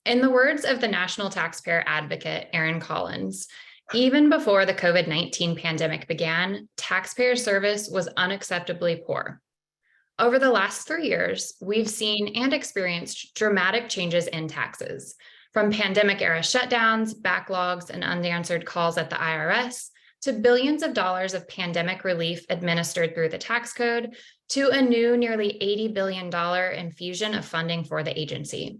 In the words of the national taxpayer advocate, Aaron Collins, even before the COVID-19 pandemic began, taxpayer service was unacceptably poor. Over the last 3 years, we've seen and experienced dramatic changes in taxes, from pandemic-era shutdowns, backlogs, and unanswered calls at the IRS, to billions of dollars of pandemic relief administered through the tax code, to a new nearly $80 billion infusion of funding for the agency.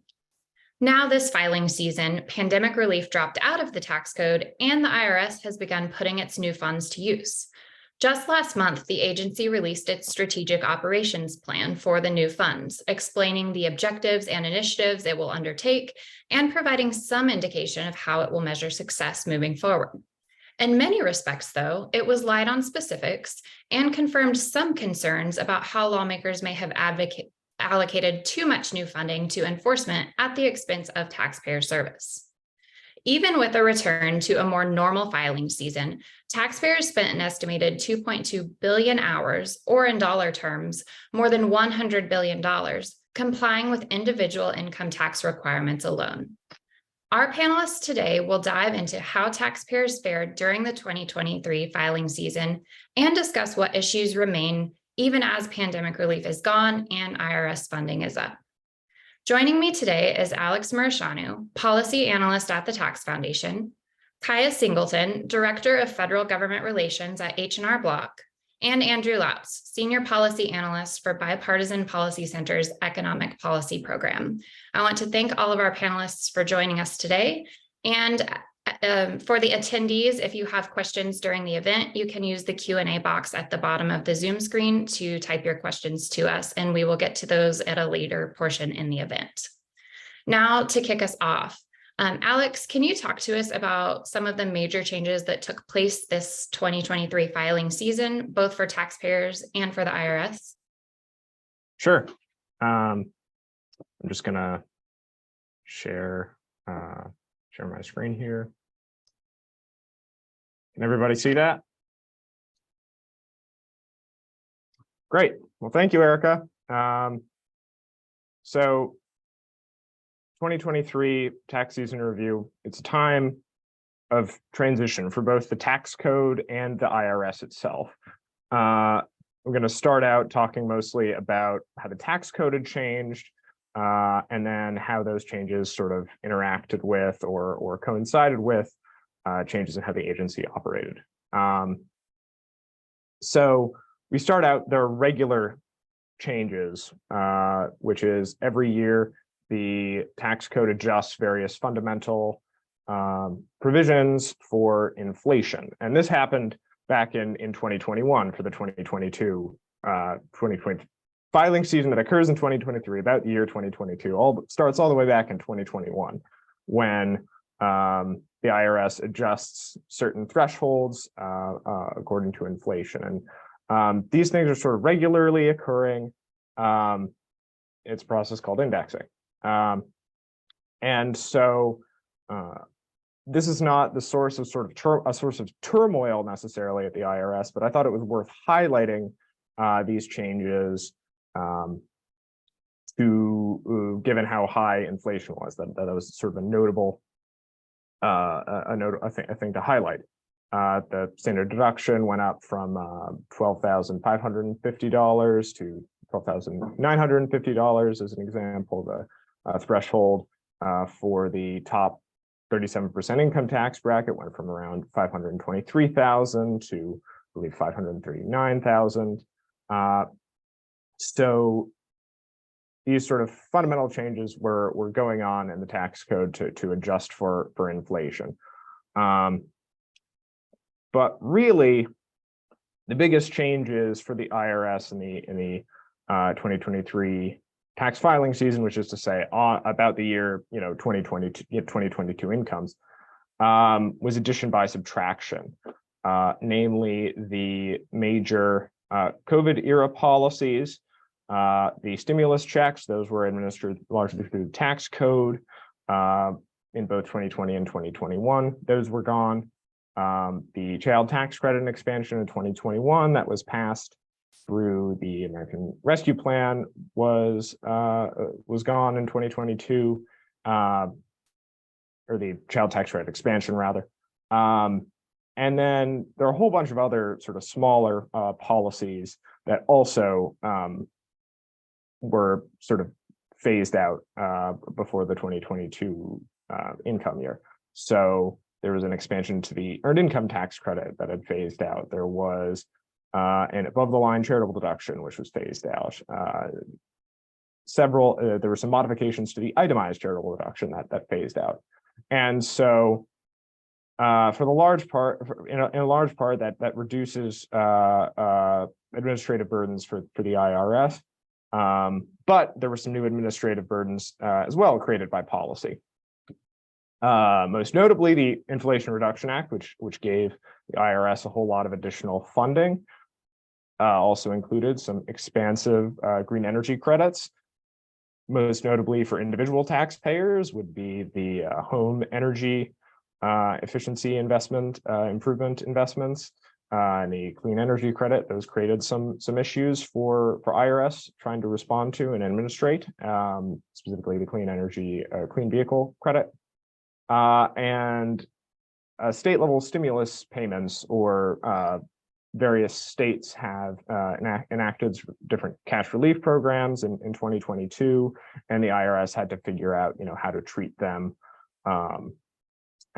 Now, this filing season, pandemic relief dropped out of the tax code, and the IRS has begun putting its new funds to use. Just last month, the agency released its strategic operations plan for the new funds, explaining the objectives and initiatives it will undertake and providing some indication of how it will measure success moving forward. In many respects, though, it was light on specifics and confirmed some concerns about how lawmakers may have allocated too much new funding to enforcement at the expense of taxpayer service. Even with a return to a more normal filing season, taxpayers spent an estimated 2.2 billion hours, or in dollar terms, more than $100 billion, complying with individual income tax requirements alone. Our panelists today will dive into how taxpayers fared during the 2023 filing season and discuss what issues remain even as pandemic relief is gone and IRS funding is up. Joining me today is Alex Murashanu, policy analyst at the Tax Foundation, Kaya Singleton, Director of Federal Government Relations at H&R Block, and Andrew Lautz, Senior Policy Analyst for Bipartisan Policy Center's Economic Policy Program. I want to thank all of our panelists for joining us today. And for the attendees, if you have questions during the event, you can use the Q&A box at the bottom of the Zoom screen to type your questions to us, and we will get to those at a later portion in the event. Now, to kick us off, Alex, can you talk to us about some of the major changes that took place this 2023 filing season, both for taxpayers and for the IRS? Sure. I'm just going to share my screen here. Can everybody see that? Great. Well, thank you, Erica. So 2023 tax season review, it's a time of transition for both the tax code and the IRS itself. We're going to start out talking mostly about how the tax code had changed, and then how those changes sort of interacted with or coincided with changes in how the agency operated. So we start out, there are regular changes, which is every year the tax code adjusts various fundamental provisions for inflation. And this happened back in 2021 for the 2022 filing season that occurs in 2023, about the year 2022, starts all the way back in 2021, when the IRS adjusts certain thresholds according to inflation. And these things are sort of regularly occurring. It's a process called indexing. And so this is not the source of a source of turmoil necessarily at the IRS, but I thought it was worth highlighting these changes given how high inflation was. That was sort of a notable thing to highlight. The standard deduction went up from $12,550 to $12,950 as an example. The threshold for the top 37% income tax bracket went from around $523,000 to, I believe, $539,000. So these sort of fundamental changes were going on in the tax code to adjust for inflation. But really, the biggest changes for the IRS in the 2023 tax filing season, which is to say about the year 2022 incomes, was addition by subtraction, namely the major COVID era policies, the stimulus checks. Those were administered largely through the tax code in both 2020 and 2021. Those were gone. The child tax credit expansion in 2021 that was passed through the American Rescue Plan was gone in 2022. or the child tax credit expansion rather. And then there are a whole bunch of other sort of smaller policies that also were sort of phased out before the 2022 income year. So there was an expansion to the earned income tax credit that had phased out. There was an above the line charitable deduction, which was phased out. There were some modifications to the itemized charitable deduction that phased out. And so for the large part, in a large part, that reduces administrative burdens for the IRS. But there were some new administrative burdens as well created by policy. Most notably, the Inflation Reduction Act, which gave the IRS a whole lot of additional funding, also included some expansive green energy credits. Most notably for individual taxpayers would be the home energy efficiency investment, improvement investments, and the clean energy credit. Those created some issues for IRS trying to respond to and administrate, specifically the clean energy, clean vehicle credit, and state level stimulus payments, or various states have enacted different cash relief programs in 2022, and the IRS had to figure out, how to treat them,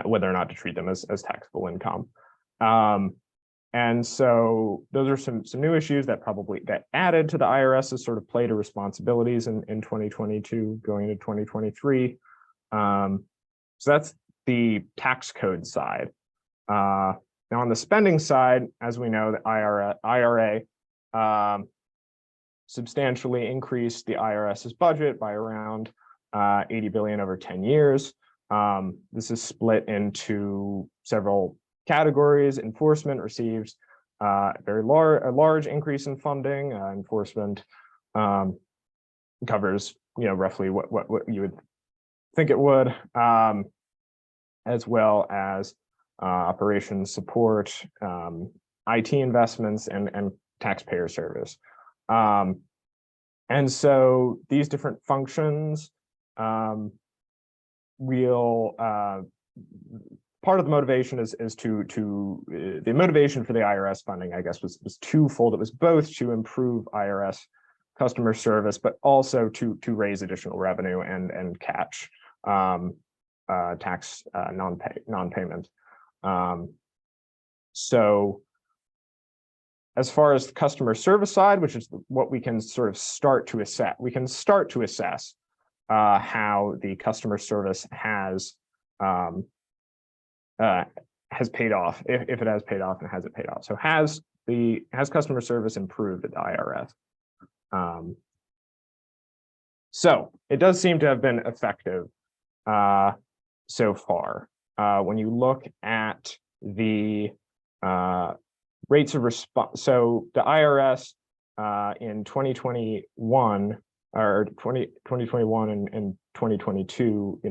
whether or not to treat them as taxable income. And so those are some new issues that added to the IRS's sort of plate of responsibilities in 2022 going into 2023. So that's the tax code side. Now on the spending side, as we know, the IRA substantially increased the IRS's budget by around $80 billion over 10 years. This is split into several categories. Enforcement receives a large increase in funding. Enforcement covers, roughly what you would think it would, as well as operations support, IT investments, and taxpayer service. And so these different functions part of the motivation is the motivation for the IRS funding, I guess, was twofold. It was both to improve IRS customer service, but also to raise additional revenue and catch tax non-payment. So as far as the customer service side, which is what we can sort of start to assess, how the customer service has paid off, if it has paid off, and has it paid off. So has customer service improved at the IRS? So it does seem to have been effective so far. When you look at the rates of response, so the IRS in 2021 or 2021 and 2022,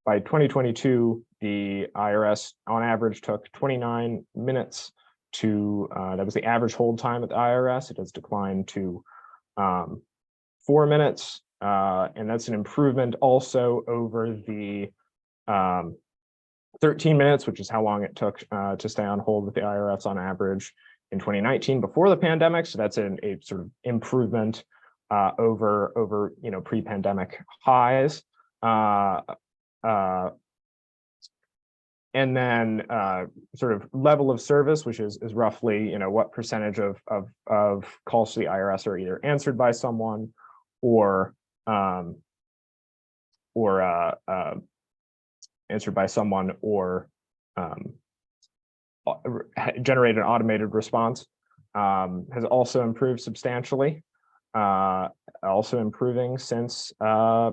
by 2022, the IRS on average took 29 minutes to, that was the average hold time at the IRS. It has declined to 4 minutes. And that's an improvement also over the 13 minutes, which is how long it took to stay on hold with the IRS on average in 2019 before the pandemic. So that's a sort of improvement over pre-pandemic highs. And then sort of level of service, which is roughly what percentage of calls to the IRS are either answered by someone or answered by someone or generate an automated response, has also improved substantially, also improving since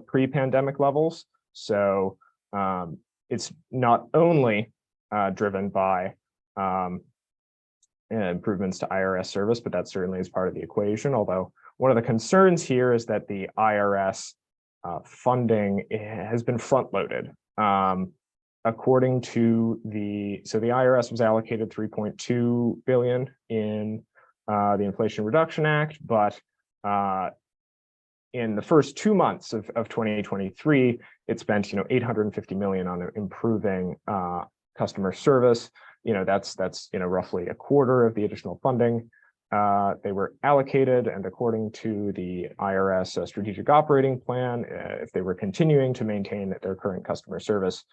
pre-pandemic levels. So it's not only driven by improvements to IRS service, but that certainly is part of the equation. Although one of the concerns here is that the IRS funding has been front-loaded. According to the IRS was allocated $3.2 billion in the Inflation Reduction Act, but in the first 2 months of 2023, it spent, $850 million on improving customer service. That's roughly a quarter of the additional funding they were allocated, and according to the IRS strategic operating plan, if they were continuing to maintain their current customer service,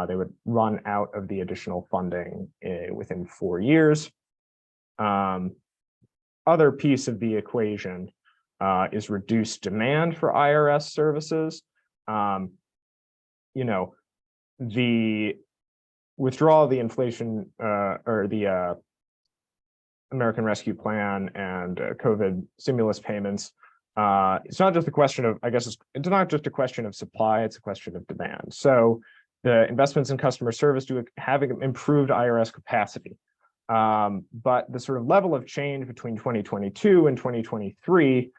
they would run out of the additional funding within 4 years. Other piece of the equation is reduced demand for IRS services. The withdrawal of the inflation or the American Rescue Plan and COVID stimulus payments. It's not just a question of, it's not just a question of supply, it's a question of demand. So the investments in customer service do have improved IRS capacity. But the sort of level of change between 2022 and 2023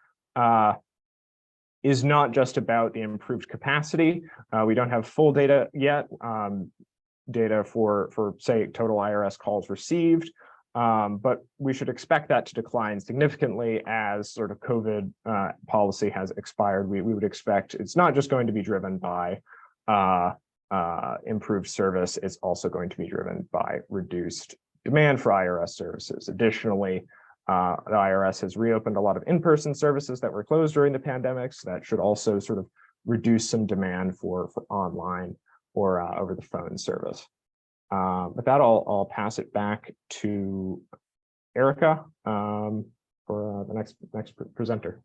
is not just about the improved capacity. We don't have full data yet, data for say total IRS calls received, but we should expect that to decline significantly as sort of COVID policy has expired. We would expect it's not just going to be driven by improved service, it's also going to be driven by reduced demand for IRS services. Additionally, the IRS has reopened a lot of in-person services that were closed during the pandemic, so that should also sort of reduce some demand for online or over the phone service. With that, I'll pass it back to Erica for the next presenter.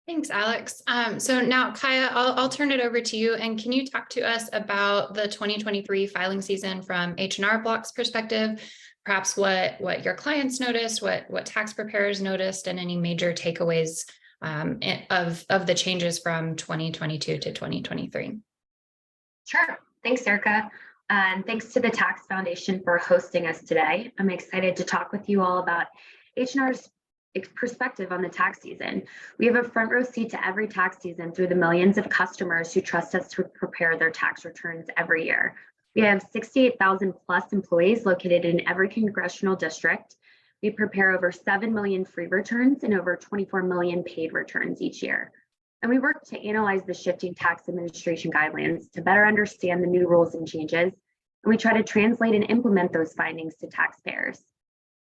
Thanks, Alex. So now, Kaya, I'll turn it over to you. And can you talk to us about the 2023 filing season from H&R Block's perspective? Perhaps what your clients noticed, what tax preparers noticed, and any major takeaways of the changes from 2022 to 2023. Sure. Thanks, Erica. And thanks to the Tax Foundation for hosting us today. I'm excited to talk with you all about H&R's perspective on the tax season. We have a front row seat to every tax season through the millions of customers who trust us to prepare their tax returns every year. We have 68,000 plus employees located in every congressional district. We prepare over 7 million free returns and over 24 million paid returns each year. And we work to analyze the shifting tax administration guidelines to better understand the new rules and changes. And we try to translate and implement those findings to taxpayers.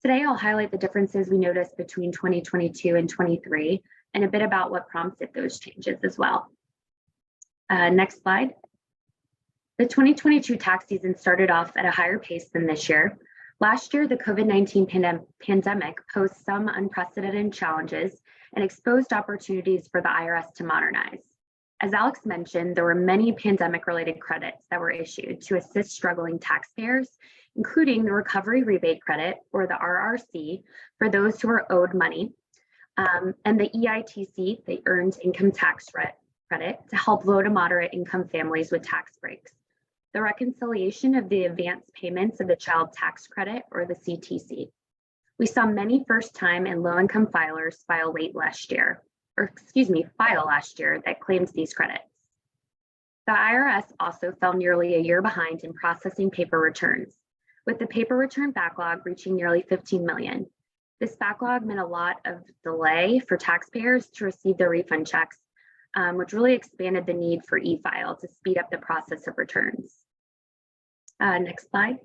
Today, I'll highlight the differences we noticed between 2022 and 23, and a bit about what prompted those changes as well. Next slide. The 2022 tax season started off at a higher pace than this year. Last year, the COVID-19 pandemic posed some unprecedented challenges and exposed opportunities for the IRS to modernize. As Alex mentioned, there were many pandemic-related credits that were issued to assist struggling taxpayers, including the Recovery Rebate Credit, or the RRC, for those who are owed money, and the EITC, the Earned Income Tax Credit, to help low to moderate income families with tax breaks. The reconciliation of the advance payments of the Child Tax Credit, or the CTC. We saw many first-time and low-income filers file last year that claimed these credits. The IRS also fell nearly a year behind in processing paper returns, with the paper return backlog reaching nearly 15 million. This backlog meant a lot of delay for taxpayers to receive their refund checks, which really expanded the need for e-file to speed up the process of returns. Next slide.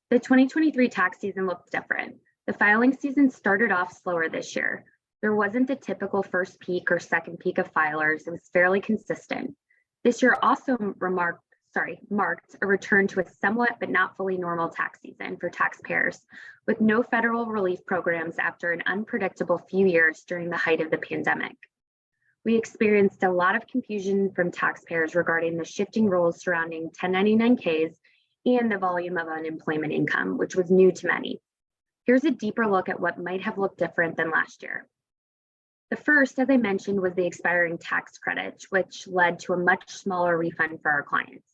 The 2023 tax season looked different. The filing season started off slower this year. There wasn't the typical first peak or second peak of filers. It was fairly consistent. This year also marked a return to a somewhat but not fully normal tax season for taxpayers, with no federal relief programs after an unpredictable few years during the height of the pandemic. We experienced a lot of confusion from taxpayers regarding the shifting rules surrounding 1099-Ks and the volume of unemployment income, which was new to many. Here's a deeper look at what might have looked different than last year. The first, as I mentioned, was the expiring tax credit, which led to a much smaller refund for our clients.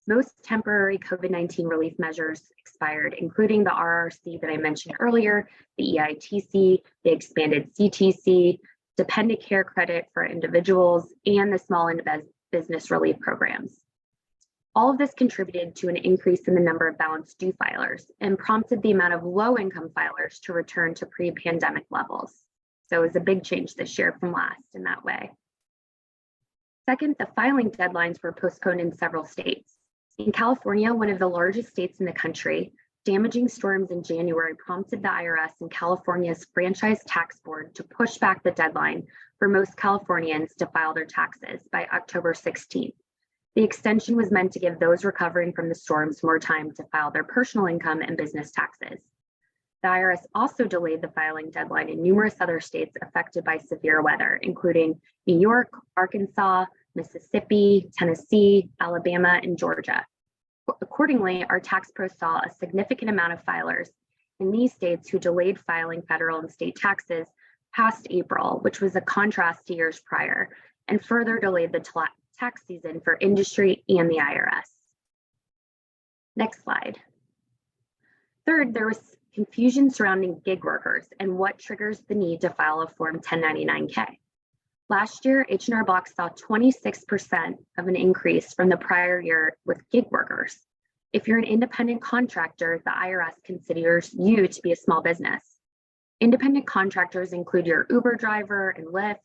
Most temporary COVID-19 relief measures expired, including the RRC that I mentioned earlier, the EITC, the expanded CTC, dependent care credit for individuals, and the small and business relief programs. All of this contributed to an increase in the number of balance due filers and prompted the amount of low-income filers to return to pre-pandemic levels. So it was a big change this year from last in that way. Second, the filing deadlines were postponed in several states. In California, one of the largest states in the country, damaging storms in January prompted the IRS and California's Franchise Tax Board to push back the deadline for most Californians to file their taxes by October 16th. The extension was meant to give those recovering from the storms more time to file their personal income and business taxes. The IRS also delayed the filing deadline in numerous other states affected by severe weather, including New York, Arkansas, Mississippi, Tennessee, Alabama, and Georgia. Accordingly, our tax pros saw a significant amount of filers in these states who delayed filing federal and state taxes past April, which was a contrast to years prior, and further delayed the tax season for industry and the IRS. Next slide. Third, there was confusion surrounding gig workers and what triggers the need to file a Form 1099-K. Last year, H&R Block saw 26% of an increase from the prior year with gig workers. If you're an independent contractor, the IRS considers you to be a small business. Independent contractors include your Uber driver and Lyft,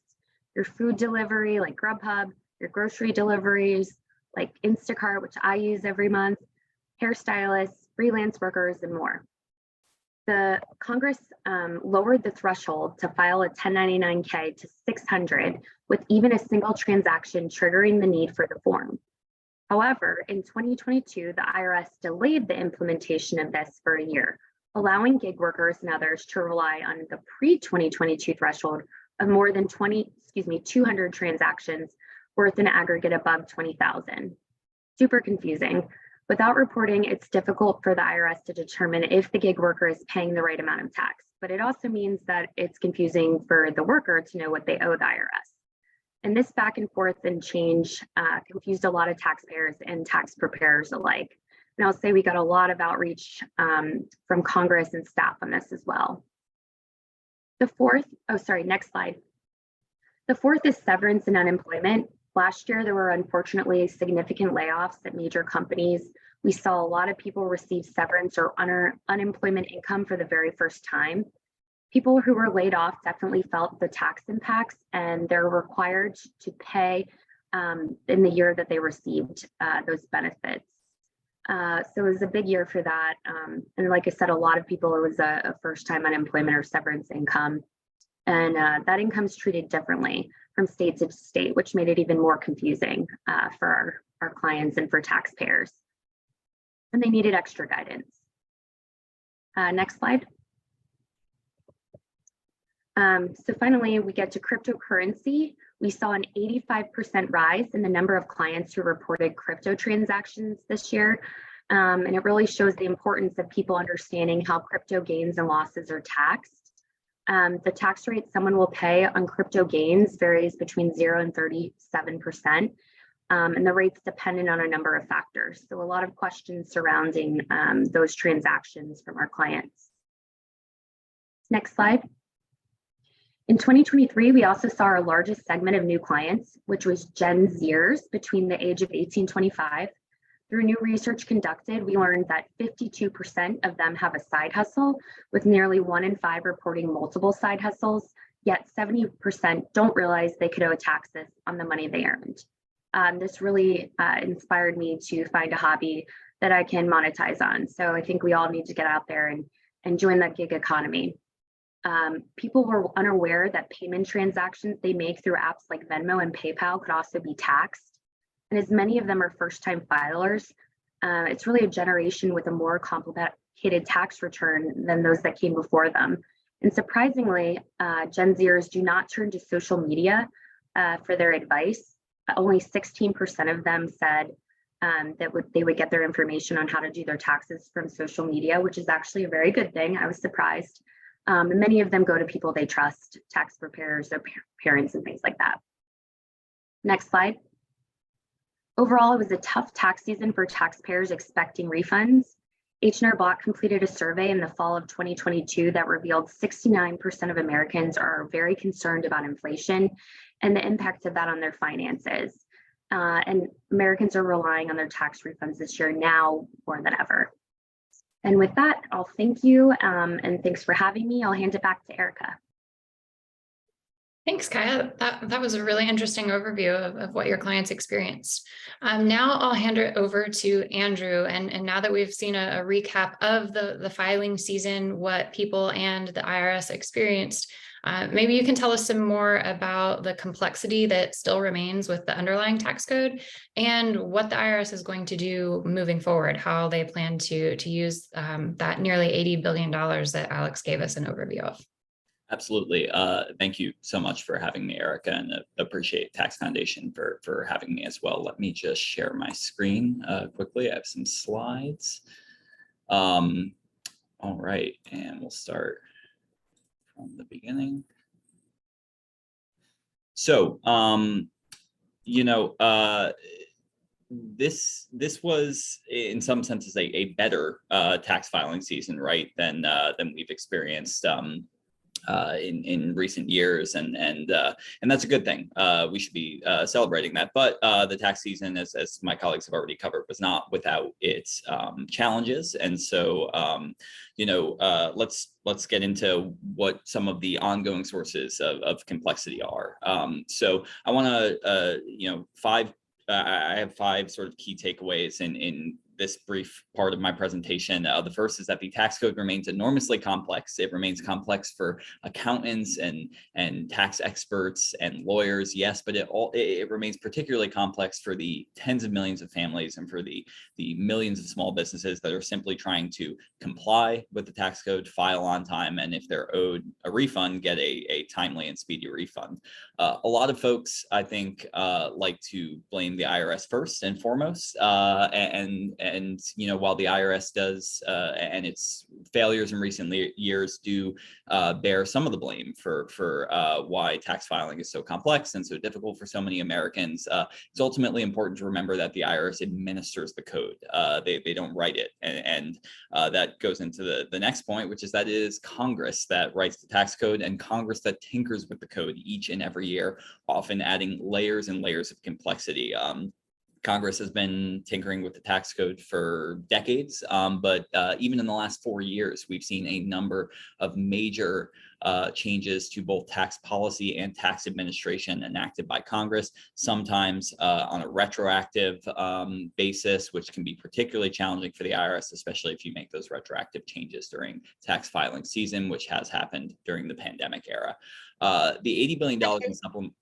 your food delivery like Grubhub, your grocery deliveries like Instacart, which I use every month, hairstylists, freelance workers, and more. The Congress lowered the threshold to file a 1099-K to 600 with even a single transaction triggering the need for the form. However, in 2022, the IRS delayed the implementation of this for a year, allowing gig workers and others to rely on the pre-2022 threshold of more than 200 transactions worth an aggregate above 20,000. Super confusing. Without reporting, it's difficult for the IRS to determine if the gig worker is paying the right amount of tax, but it also means that it's confusing for the worker to know what they owe the IRS. And this back and forth and change confused a lot of taxpayers and tax preparers alike. And I'll say we got a lot of outreach from Congress and staff on this as well. The fourth, next slide. The fourth is severance and unemployment. Last year, there were unfortunately significant layoffs at major companies. We saw a lot of people receive severance or unemployment income for the very first time. People who were laid off definitely felt the tax impacts, and they're required to pay in the year that they received those benefits. So it was a big year for that. And like I said, a lot of people, it was a first-time unemployment or severance income. And that income's treated differently from state to state, which made it even more confusing for our clients and for taxpayers. And they needed extra guidance. Next slide. So finally, we get to cryptocurrency. We saw an 85% rise in the number of clients who reported crypto transactions this year. And it really shows the importance of people understanding how crypto gains and losses are taxed. The tax rate someone will pay on crypto gains varies between 0 and 37%. And the rate's dependent on a number of factors. So a lot of questions surrounding those transactions from our clients. Next slide. In 2023, we also saw our largest segment of new clients, which was Gen Zers between the age of 18 and 25. Through new research conducted, we learned that 52% of them have a side hustle, with nearly 1 in 5 reporting multiple side hustles, yet 70% don't realize they could owe taxes on the money they earned. This really inspired me to find a hobby that I can monetize on. So I think we all need to get out there and join that gig economy. People were unaware that payment transactions they make through apps like Venmo and PayPal could also be taxed. And as many of them are first-time filers, it's really a generation with a more complicated tax return than those that came before them. And surprisingly, Gen Zers do not turn to social media for their advice. Only 16% of them said that they would get their information on how to do their taxes from social media, which is actually a very good thing. I was surprised. And many of them go to people they trust, tax preparers, their parents, and things like that. Next slide. Overall, it was a tough tax season for taxpayers expecting refunds. H&R Block completed a survey in the fall of 2022 that revealed 69% of Americans are very concerned about inflation and the impact of that on their finances. and Americans are relying on their tax refunds this year now more than ever. And with that, I'll thank you, and thanks for having me. I'll hand it back to Erica. Thanks, Kaya. That was a really interesting overview of what your clients experienced. Now I'll hand it over to Andrew. And now that we've seen a recap of the filing season, what people and the IRS experienced, maybe you can tell us some more about the complexity that still remains with the underlying tax code and what the IRS is going to do moving forward, how they plan to use that nearly $80 billion that Alex gave us an overview of. Absolutely. Thank you so much for having me, Erica, and appreciate Tax Foundation for having me as well. Let me just share my screen quickly. I have some slides. All right, and we'll start from the beginning. So, this was in some senses a better tax filing season, right, than we've experienced in recent years, and that's a good thing. We should be celebrating that. But the tax season, as my colleagues have already covered, was not without its challenges. And so, let's get into what some of the ongoing sources of complexity are. So I want to, I have 5 sort of key takeaways in this brief part of my presentation. The first is that the tax code remains enormously complex. It remains complex for accountants and tax experts and lawyers, yes, but it remains particularly complex for the tens of millions of families and for the millions of small businesses that are simply trying to comply with the tax code, file on time, and if they're owed a refund, get a timely and speedy refund. A lot of folks, I think, like to blame the IRS first and foremost, and while the IRS does and its failures in recent years do bear some of the blame for why tax filing is so complex and so difficult for so many Americans, it's ultimately important to remember that the IRS administers the code. They don't write it, and that goes into the next point, which is that it is Congress that writes the tax code and Congress that tinkers with the code each and every year, often adding layers and layers of complexity. Congress has been tinkering with the tax code for decades, but even in the last 4 years, we've seen a number of major changes to both tax policy and tax administration enacted by Congress, sometimes on a retroactive basis, which can be particularly challenging for the IRS, especially if you make those retroactive changes during tax filing season, which has happened during the pandemic era. The $80 billion in supplement.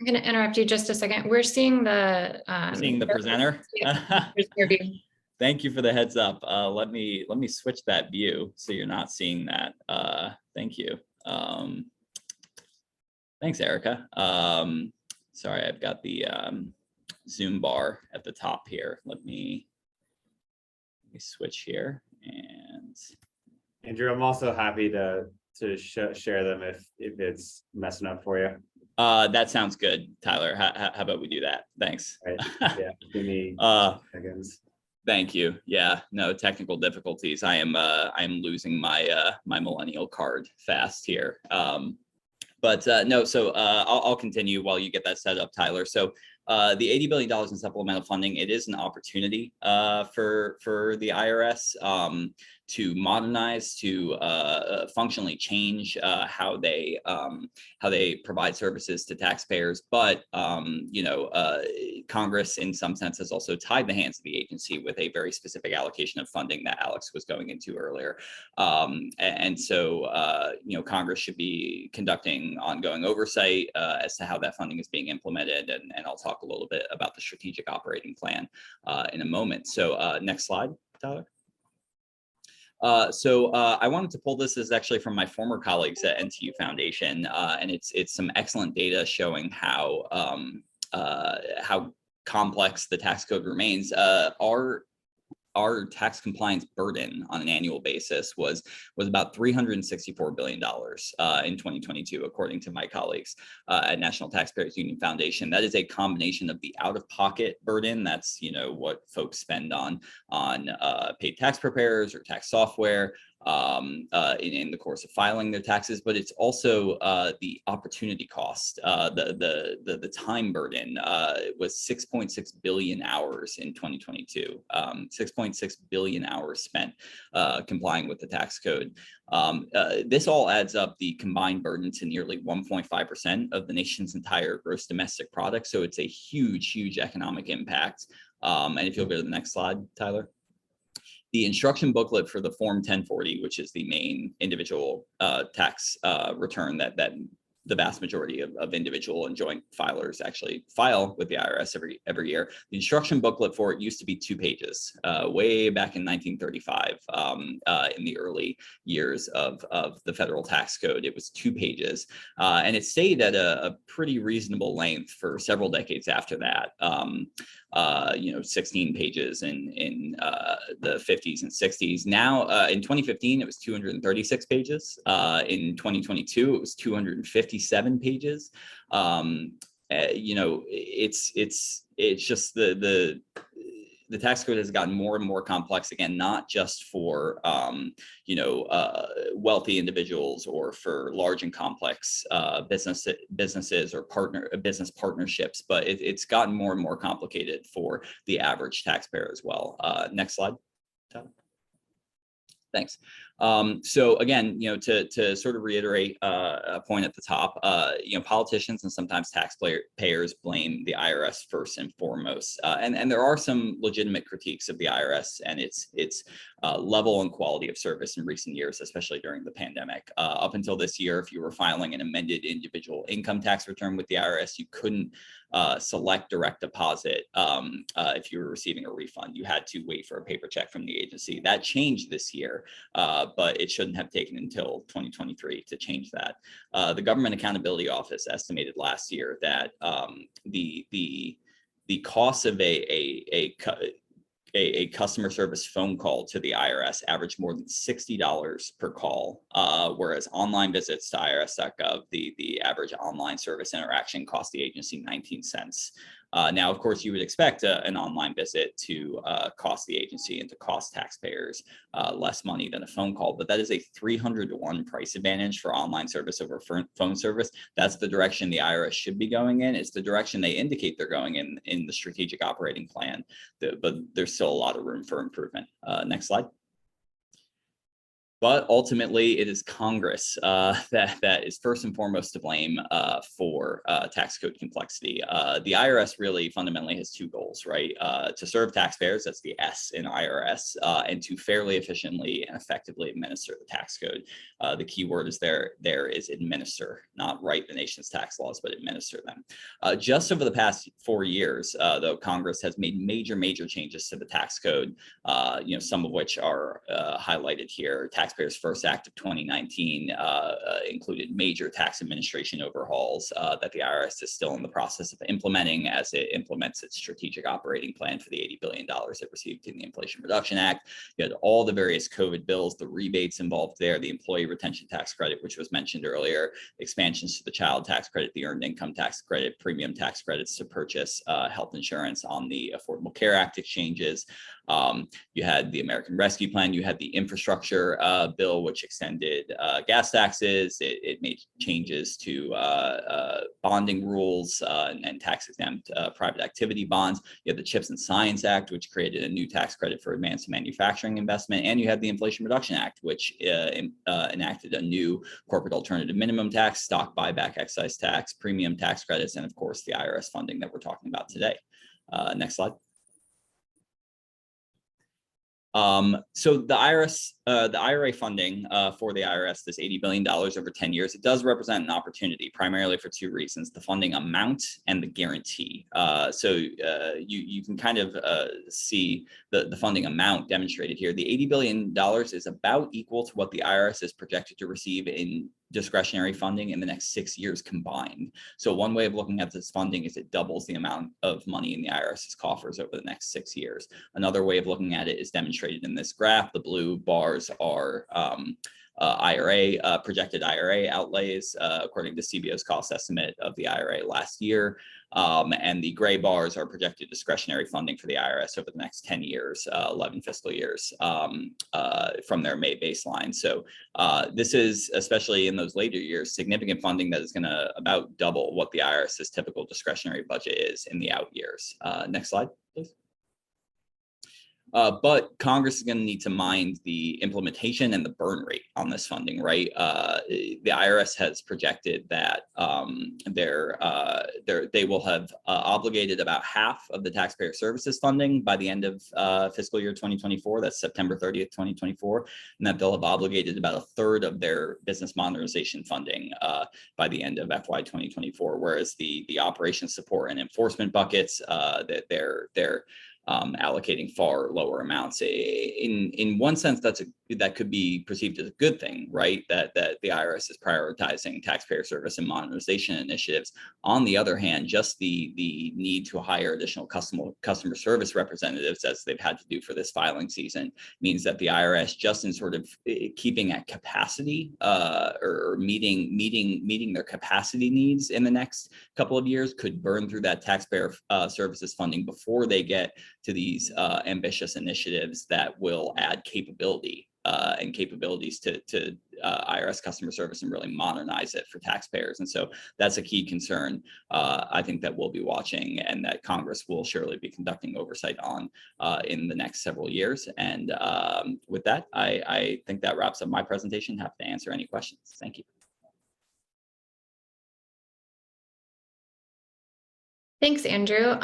I'm going to interrupt you just a second. We're seeing the presenter. Thank you for the heads up. Let me switch that view so you're not seeing that. Thank you. Thanks, Erica. Sorry, I've got the Zoom bar at the top here. Let me switch here. And Andrew, I'm also happy to share them if it's messing up for you. That sounds good, Tyler. How about we do that? Thanks. Right. Yeah, give me seconds. Thank you. Yeah, no technical difficulties. I am losing my my millennial card fast here. But no, so I'll continue while you get that set up, Tyler. So the $80 billion in supplemental funding, it is an opportunity for the IRS to modernize, to functionally change how they provide services to taxpayers. But Congress, in some sense, has also tied the hands of the agency with a very specific allocation of funding that Alex was going into earlier. And so Congress should be conducting ongoing oversight as to how that funding is being implemented, and I'll talk a little bit about the strategic operating plan in a moment. So next slide, Tyler. I wanted to pull this as actually from my former colleagues at NTU Foundation, and it's some excellent data showing how complex the tax code remains. Our tax compliance burden on an annual basis was about $364 billion in 2022, according to my colleagues at National Taxpayers Union Foundation. That is a combination of the out-of-pocket burden, that's what folks spend on paid tax preparers or tax software, in the course of filing their taxes, but it's also the opportunity cost, the time burden was 6.6 billion hours in 2022, 6.6 billion hours spent complying with the tax code. This all adds up the combined burden to nearly 1.5% of the nation's entire gross domestic product. So it's a huge economic impact. And if you'll go to the next slide, Tyler. The instruction booklet for the Form 1040, which is the main individual tax return that the vast majority of individual and joint filers actually file with the IRS every year. The instruction booklet for it used to be 2 pages, way back in 1935, in the early years of the federal tax code. It was 2 pages, and it stayed at a pretty reasonable length for several decades after that. 16 pages in the 50s and 60s. Now, in 2015, it was 236 pages. In 2022, it was 257 pages. It's just the tax code has gotten more and more complex, again, not just for wealthy individuals or for large and complex businesses or business partnerships, but it's gotten more and more complicated for the average taxpayer as well. Next slide, Tyler. Thanks. So again, to sort of reiterate a point at the top, politicians and sometimes taxpayers blame the IRS first and foremost, and there are some legitimate critiques of the IRS and its level and quality of service in recent years, especially during the pandemic. Up until this year, if you were filing an amended individual income tax return with the IRS, you couldn't select direct deposit if you were receiving a refund. You had to wait for a paper check from the agency. That changed this year, but it shouldn't have taken until 2023 to change that. The Government Accountability Office estimated last year that the cost of a customer service phone call to the IRS averaged more than $60 per call, whereas online visits to irs.gov, the average online service interaction cost the agency 19 cents. Now, of course, you would expect an online visit to cost the agency and to cost taxpayers less money than a phone call, but that is a 300-to-1 price advantage for online service over phone service. That's the direction the IRS should be going in. It's the direction they indicate they're going in the strategic operating plan, but there's still a lot of room for improvement. Next slide. But ultimately, it is Congress that is first and foremost to blame for tax code complexity. The IRS really fundamentally has 2 goals, right? To serve taxpayers, that's the S in IRS, and to fairly, efficiently, and effectively administer the tax code. The key word is there is administer, not write the nation's tax laws, but administer them. Just over the past 4 years, though, Congress has made major changes to the tax code, some of which are highlighted here. Taxpayers First Act of 2019 included major tax administration overhauls that the IRS is still in the process of implementing as it implements its strategic operating plan for the $80 billion it received in the Inflation Reduction Act. You had all the various COVID bills, the rebates involved there, the employee retention tax credit, which was mentioned earlier, expansions to the child tax credit, the earned income tax credit, premium tax credits to purchase health insurance on the Affordable Care Act exchanges. You had the American Rescue Plan, you had the infrastructure bill, which extended gas taxes. It made changes to bonding rules and tax exempt private activity bonds. You had the CHIPS and Science Act, which created a new tax credit for advanced manufacturing investment. And you had the Inflation Reduction Act, which enacted a new corporate alternative minimum tax, stock buyback excise tax, premium tax credits, and of course, the IRS funding that we're talking about today. Next slide. So the IRA funding for the IRS, this $80 billion over 10 years, it does represent an opportunity primarily for 2 reasons: the funding amount and the guarantee. So you can kind of see the funding amount demonstrated here. The $80 billion is about equal to what the IRS is projected to receive in discretionary funding in the next 6 years combined. So one way of looking at this funding is it doubles the amount of money in the IRS's coffers over the next 6 years. Another way of looking at it is demonstrated in this graph. The blue bars are projected IRA outlays, according to CBO's cost estimate of the IRA last year. And the gray bars are projected discretionary funding for the IRS over the next 10 years, 11 fiscal years from their May baseline. So this is, especially in those later years, significant funding that is going to about double what the IRS's typical discretionary budget is in the out years. Next slide, please. But Congress is going to need to mind the implementation and the burn rate on this funding, right? The IRS has projected that they will have obligated about half of the taxpayer services funding by the end of fiscal year 2024. That's September 30th, 2024, and that they'll have obligated about a third of their business modernization funding by the end of FY 2024. Whereas the operations support and enforcement buckets, that they're allocating far lower amounts. In one sense, that could be perceived as a good thing, right? That the IRS is prioritizing taxpayer service and modernization initiatives. On the other hand, just the need to hire additional customer service representatives, as they've had to do for this filing season, means that the IRS, just in sort of keeping at capacity or meeting their capacity needs in the next couple of years, could burn through that taxpayer services funding before they get to these ambitious initiatives that will add capability and capabilities to IRS customer service and really modernize it for taxpayers. And so that's a key concern, I think, that we'll be watching and that Congress will surely be conducting oversight on in the next several years. And with that, I think that wraps up my presentation. Happy to answer any questions. Thank you. Thanks, Andrew.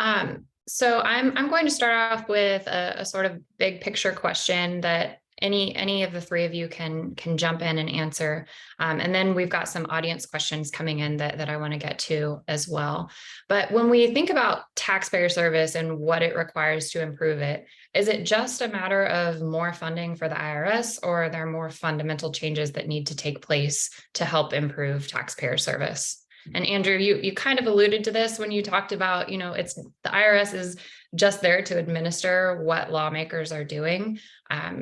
So I'm going to start off with a sort of big picture question that any of the three of you can jump in and answer. And then we've got some audience questions coming in that I want to get to as well. But when we think about taxpayer service and what it requires to improve it, is it just a matter of more funding for the IRS, or are there more fundamental changes that need to take place to help improve taxpayer service? And Andrew, you kind of alluded to this when you talked about, it's the IRS is just there to administer what lawmakers are doing.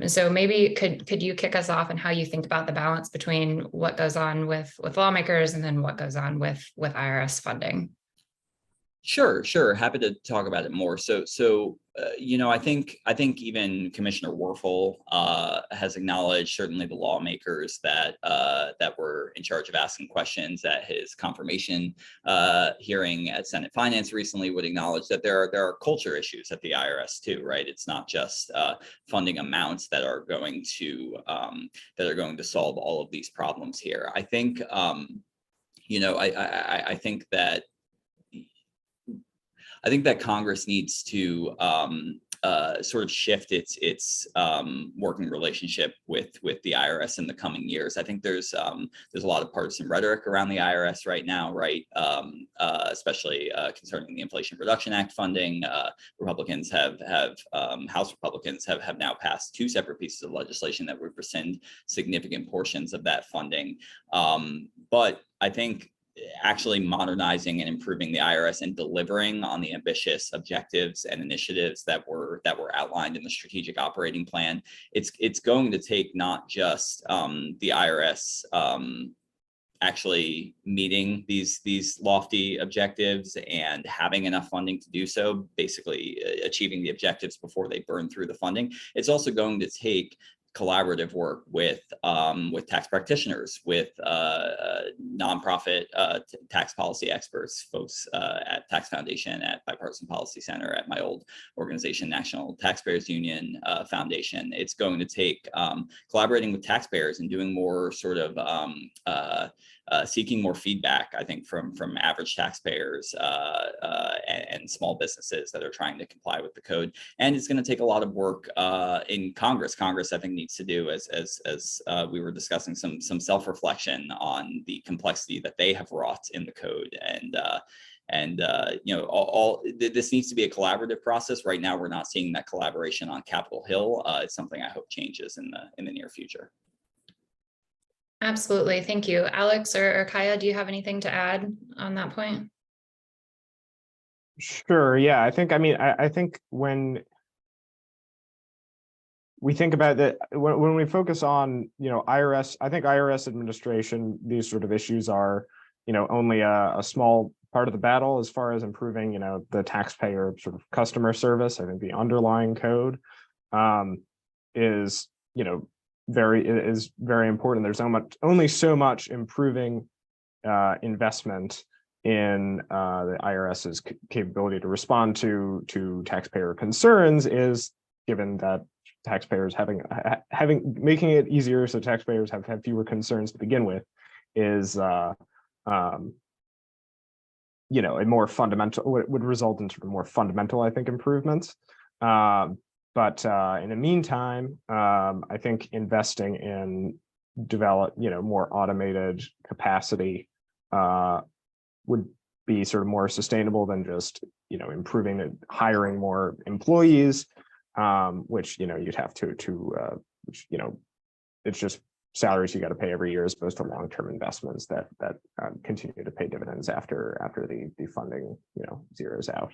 So maybe could you kick us off on how you think about the balance between what goes on with lawmakers and then what goes on with IRS funding? Sure. Happy to talk about it more. So I think even Commissioner Werfel has acknowledged, certainly the lawmakers that were in charge of asking questions at his confirmation hearing at Senate Finance recently, would acknowledge that there are culture issues at the IRS too, right? It's not just funding amounts that are going to solve all of these problems here. I think I think that Congress needs to sort of shift its working relationship with the IRS in the coming years. I think there's a lot of partisan rhetoric around the IRS right now, right? Especially concerning the Inflation Reduction Act funding. Republicans House Republicans have now passed two separate pieces of legislation that would rescind significant portions of that funding. But I think actually modernizing and improving the IRS and delivering on the ambitious objectives and initiatives that were outlined in the strategic operating plan, it's going to take not just the IRS actually meeting these lofty objectives and having enough funding to do so, basically achieving the objectives before they burn through the funding. It's also going to take collaborative work with tax practitioners, with nonprofit tax policy experts, folks at Tax Foundation, at Bipartisan Policy Center, at my old organization, National Taxpayers Union Foundation. It's going to take collaborating with taxpayers and doing more sort of seeking more feedback, I think, from average taxpayers and small businesses that are trying to comply with the code. And it's going to take a lot of work in Congress. Congress, I think, needs to do, as we were discussing, some self-reflection on the complexity that they have wrought in the code. And this needs to be a collaborative process. Right now, we're not seeing that collaboration on Capitol Hill. It's something I hope changes in the near future. Absolutely. Thank you. Alex or Kaya, do you have anything to add on that point? Sure. Yeah, I think when we think about that when we focus on, IRS, I think IRS administration, these sort of issues are, only a small part of the battle as far as improving, the taxpayer sort of customer service. I think the underlying code is, very important. There's only so much improving investment in the IRS's capability to respond to taxpayer concerns is given that taxpayers making it easier so taxpayers have fewer concerns to begin with is a more fundamental, would result in sort of more fundamental, I think, improvements. But in the meantime, I think investing in more automated capacity would be sort of more sustainable than just improving and hiring more employees, which you'd have to which it's just salaries you got to pay every year as opposed to long-term investments that continue to pay dividends after the funding zeroes out.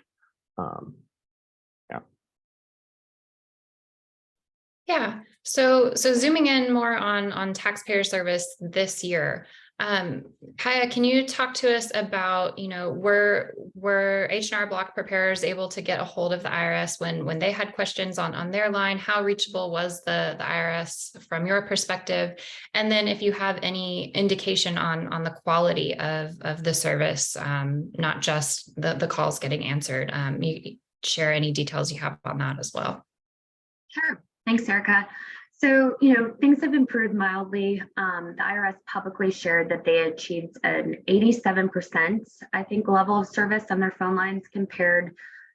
Yeah. So zooming in more on taxpayer service this year, Kaya, can you talk to us about, were H&R Block preparers able to get a hold of the IRS when they had questions on their line? How reachable was the IRS from your perspective? And then if you have any indication on the quality of the service, not just the calls getting answered, you share any details you have on that as well. Sure. Thanks, Erica. So, things have improved mildly. The IRS publicly shared that they achieved an 87%, I think, level of service on their phone lines compared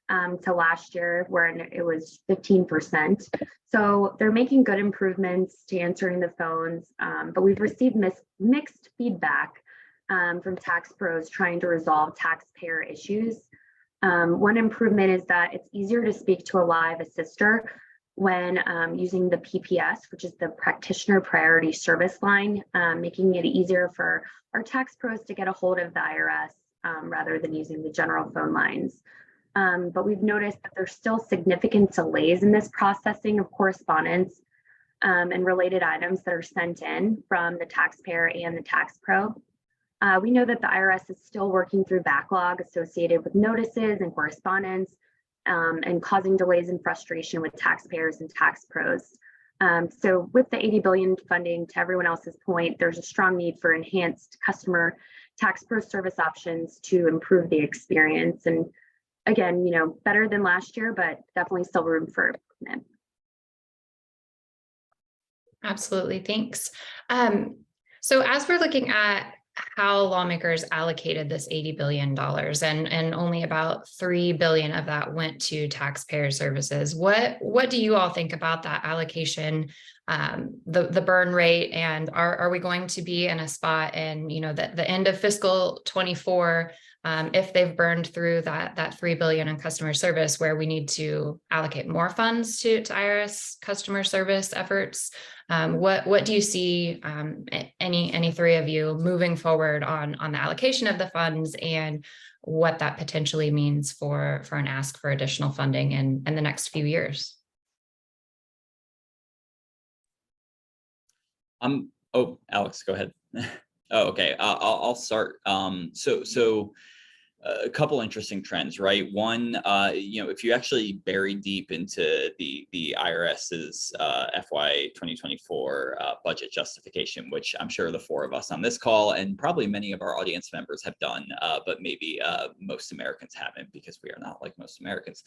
to last year, where it was 15%. So they're making good improvements to answering the phones, but we've received mixed feedback from tax pros trying to resolve taxpayer issues. One improvement is that it's easier to speak to a live assister when using the PPS, which is the Practitioner Priority Service Line, making it easier for our tax pros to get a hold of the IRS rather than using the general phone lines. But we've noticed that there's still significant delays in this processing of correspondence and related items that are sent in from the taxpayer and the tax pro. We know that the IRS is still working through backlog associated with notices and correspondence, and causing delays and frustration with taxpayers and tax pros. So with the $80 billion funding, to everyone else's point, there's a strong need for enhanced customer tax pro service options to improve the experience. And again, better than last year, but definitely still room for improvement. Absolutely, thanks. So as we're looking at how lawmakers allocated this $80 billion and only about $3 billion of that went to taxpayer services, what do you all think about that allocation, the burn rate, and are we going to be in a spot in the end of fiscal 24 if they've burned through that $3 billion in customer service, where we need to allocate more funds to IRS customer service efforts? What do you see, any three of you, moving forward on the allocation of the funds and what that potentially means for an ask for additional funding in the next few years? Oh, Alex, go ahead. Oh, okay. I'll start. So a couple interesting trends, right? One, if you actually bury deep into the IRS's FY 2024 budget justification, which I'm sure the four of us on this call and probably many of our audience members have done, but maybe most Americans haven't, because we are not like most Americans.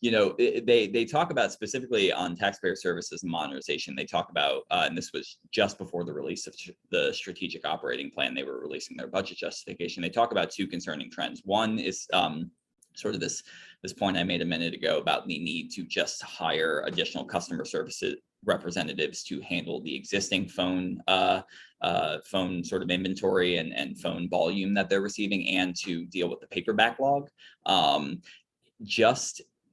They talk about, specifically on taxpayer services and modernization, they talk about, and this was just before the release of the strategic operating plan, they were releasing their budget justification. They talk about two concerning trends. One is sort of this point I made a minute ago about the need to just hire additional customer services representatives to handle the existing phone sort of inventory and phone volume that they're receiving, and to deal with the paper backlog.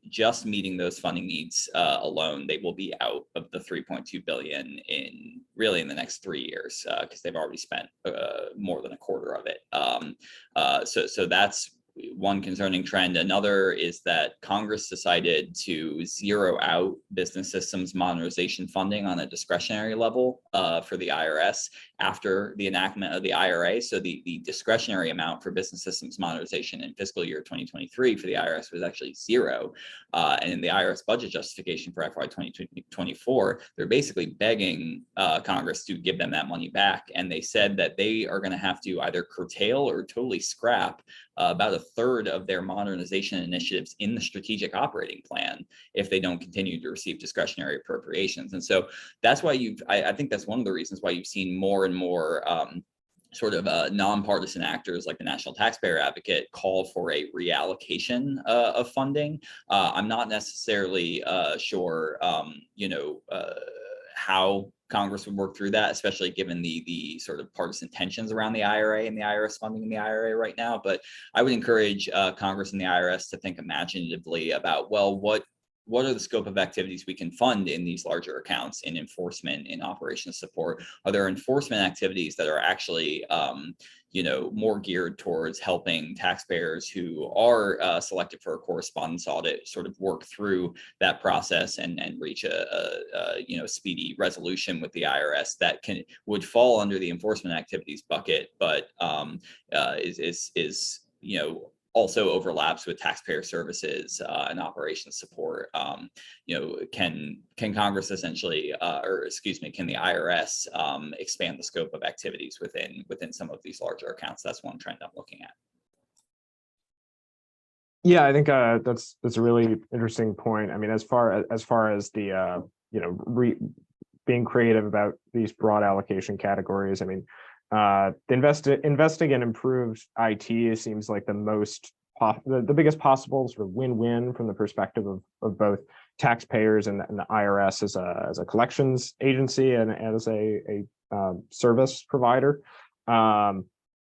Just meeting those funding needs alone, they will be out of the 3.2 billion in the next 3 years, because they've already spent more than a quarter of it. So that's one concerning trend. Another is that Congress decided to zero out business systems modernization funding on a discretionary level for the IRS after the enactment of the IRA. So the discretionary amount for business systems modernization in fiscal year 2023 for the IRS was actually zero. And in the IRS budget justification for FY 2024, they're basically begging Congress to give them that money back. And they said that they are going to have to either curtail or totally scrap about a third of their modernization initiatives in the strategic operating plan if they don't continue to receive discretionary appropriations. And so that's why I think that's one of the reasons why you've seen more and more sort of nonpartisan actors like the National Taxpayer Advocate call for a reallocation of funding. I'm not necessarily sure, how Congress would work through that, especially given the sort of partisan tensions around the IRA and the IRS funding in the IRA right now. But I would encourage Congress and the IRS to think imaginatively about, well, what are the scope of activities we can fund in these larger accounts, in enforcement, in operations support? Are there enforcement activities that are actually more geared towards helping taxpayers who are selected for a correspondence audit sort of work through that process and reach a speedy resolution with the IRS that would fall under the enforcement activities bucket, but is also overlaps with taxpayer services and operations support. Can Congress essentially, can the IRS expand the scope of activities within some of these larger accounts? That's one trend I'm looking at. Yeah, I think that's a really interesting point. I mean, as far as the being creative about these broad allocation categories, I mean, investing in improved IT seems like the biggest possible sort of win-win from the perspective of both taxpayers and the IRS as a collections agency and as a service provider,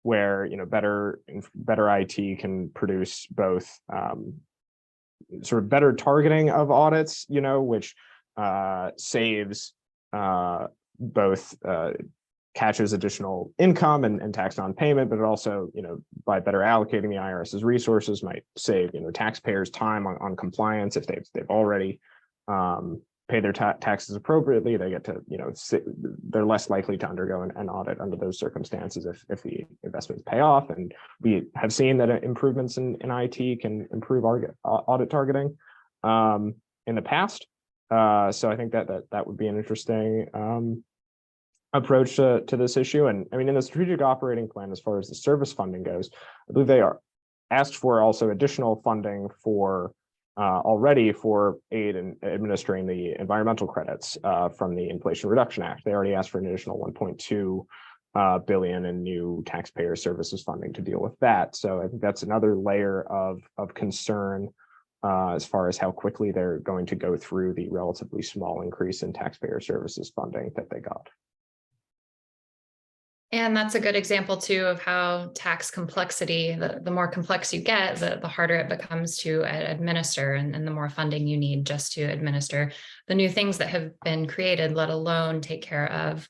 where better IT can produce both sort of better targeting of audits, which saves both catches additional income and tax non-payment, but it also, by better allocating the IRS's resources, might save, taxpayers time on compliance. If they've already paid their taxes appropriately, they get to, they're less likely to undergo an audit under those circumstances if the investments pay off. And we have seen that improvements in IT can improve our audit targeting in the past. So I think that would be an interesting approach to this issue. And I mean, in the strategic operating plan, as far as the service funding goes, I believe they are asked for also additional funding for already for aid in administering the environmental credits from the Inflation Reduction Act. They already asked for an additional 1.2 billion in new taxpayer services funding to deal with that. So I think that's another layer of concern as far as how quickly they're going to go through the relatively small increase in taxpayer services funding that they got. And that's a good example too of how tax complexity, the more complex you get, the harder it becomes to administer and the more funding you need just to administer the new things that have been created, let alone take care of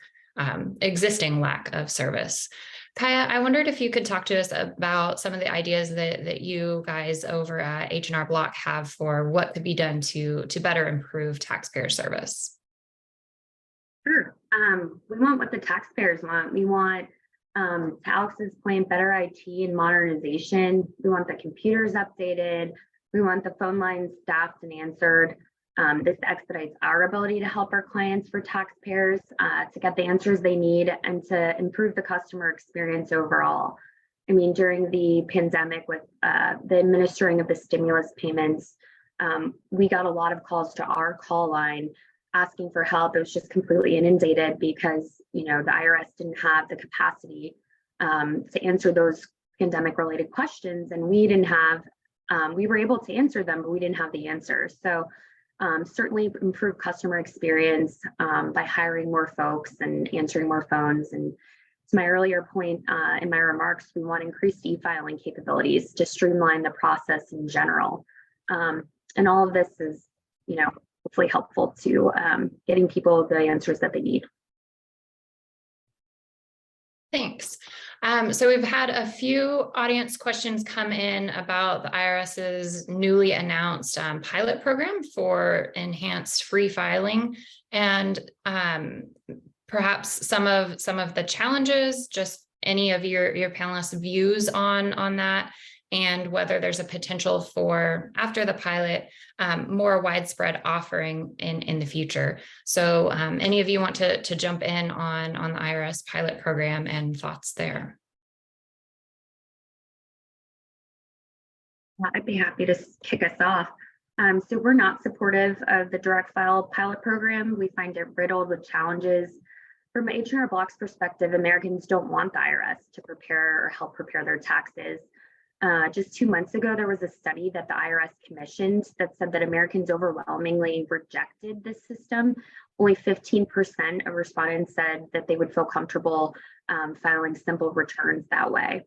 existing lack of service. Kaya, I wondered if you could talk to us about some of the ideas that you guys over at H&R Block have for what could be done to better improve taxpayer service. Sure. We want what the taxpayers want. We want, to Alex's point, better IT and modernization. We want the computers updated. We want the phone lines staffed and answered. This expedites our ability to help our clients for taxpayers to get the answers they need and to improve the customer experience overall. I mean, during the pandemic with the administering of the stimulus payments, we got a lot of calls to our call line asking for help. It was just completely inundated because, the IRS didn't have the capacity to answer those pandemic related questions. And we didn't have, we were able to answer them, but we didn't have the answers. So certainly improve customer experience by hiring more folks and answering more phones. And to my earlier point in my remarks, we want increased e-filing capabilities to streamline the process in general. And all of this is, hopefully helpful to getting people the answers that they need. Thanks. So we've had a few audience questions come in about the IRS's newly announced pilot program for enhanced free filing, and perhaps some of the challenges, just any of your panelists' views on that, and whether there's a potential for, after the pilot, more widespread offering in the future. So any of you want to jump in on the IRS pilot program and thoughts there? I'd be happy to kick us off. So we're not supportive of the direct file pilot program. We find it riddled with challenges. From an H&R Block's perspective, Americans don't want the IRS to prepare or help prepare their taxes. Just 2 months ago, there was a study that the IRS commissioned that said that Americans overwhelmingly rejected this system. Only 15% of respondents said that they would feel comfortable filing simple returns that way.